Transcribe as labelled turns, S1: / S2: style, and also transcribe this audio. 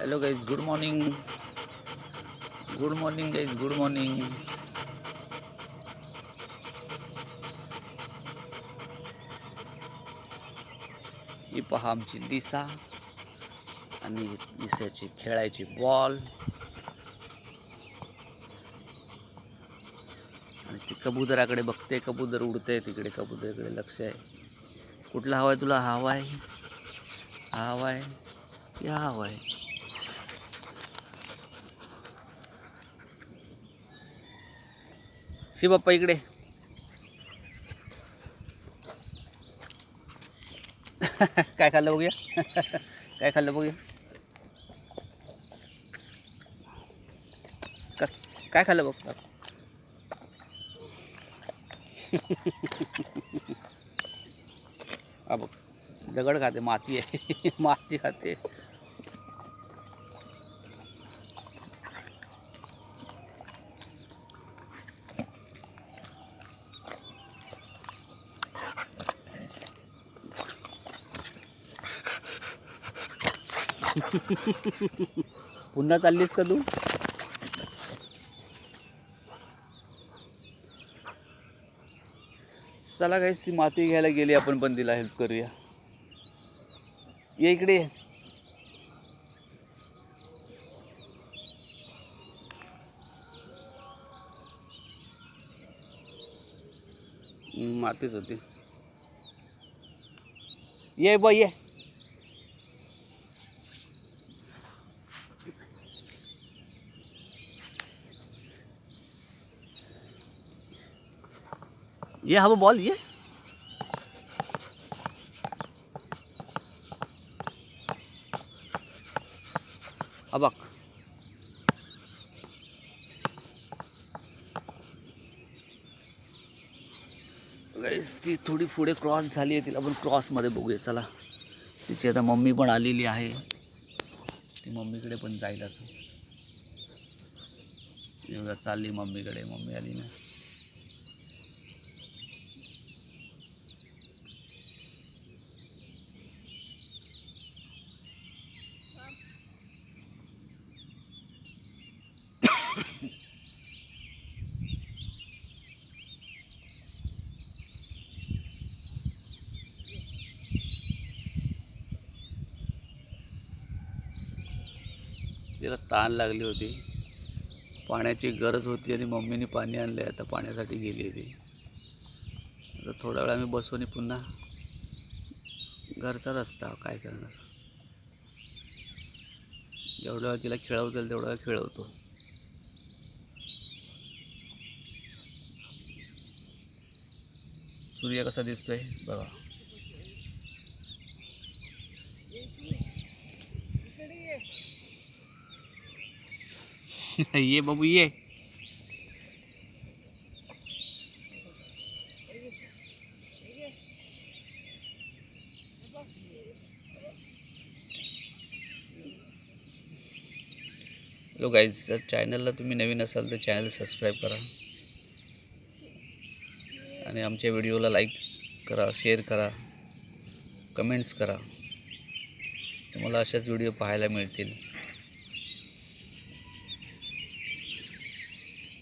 S1: Hello guys, good morning. Good morning guys, good morning. ही पहा आमची दिसा आणि दिसाची खेळायची बॉल आणि ती कबुतराकडे बघते. कबूतर उडते तिकडे, कबुतराकडे लक्ष आहे. कुठला हवा आहे तुला? हा हवा आहे, हा हवा आहे, की हा हवा आहे? शी बाप्पा इकडे. काय खाल्लं बघूया? काय खाल्लं बघूया? कस काय खाल्लं बघ. हा बघ, दगड खाते, माती आहे. माती खाते. पुन्हा चाललीस का तू? चला काहीच, ती माती घ्यायला गेली, आपण पण तिला हेल्प करूया. ये इकडे ये. मातीच होती. ये बा ये. ये हा बॉल ये. हा बघ. गाईस, ती थोडी पुढे क्रॉस झाली आहे, तिला आपण क्रॉसमध्ये बघूया. चला, तिची आता मम्मी पण आलेली आहे. ती मम्मीकडे पण जाईल आता. एवढा चालली मम्मीकडे. मम्मी आली ना. तिला ताण लागली होती, पाण्याची गरज होती आणि मम्मीने पाणी आणलं आहे. आता पाण्यासाठी गेली आहे ती. आता थोडा वेळ आम्ही बसू आणि पुन्हा घरचा रस्ता. काय करणार, जेवढा वेळ तिला खेळवता येईल तेवढा वेळ खेळवतो. सूर्य कसा दिसतोय बघा. ये बाबू ये. हॅलो गाईज, जर चॅनलला तुम्ही नवीन असाल तर चॅनल सबस्क्राईब करा आणि आमच्या व्हिडिओला लाईक करा, शेअर करा, कमेंट्स करा. तुम्हाला अशाच व्हिडिओ पाहायला मिळतील.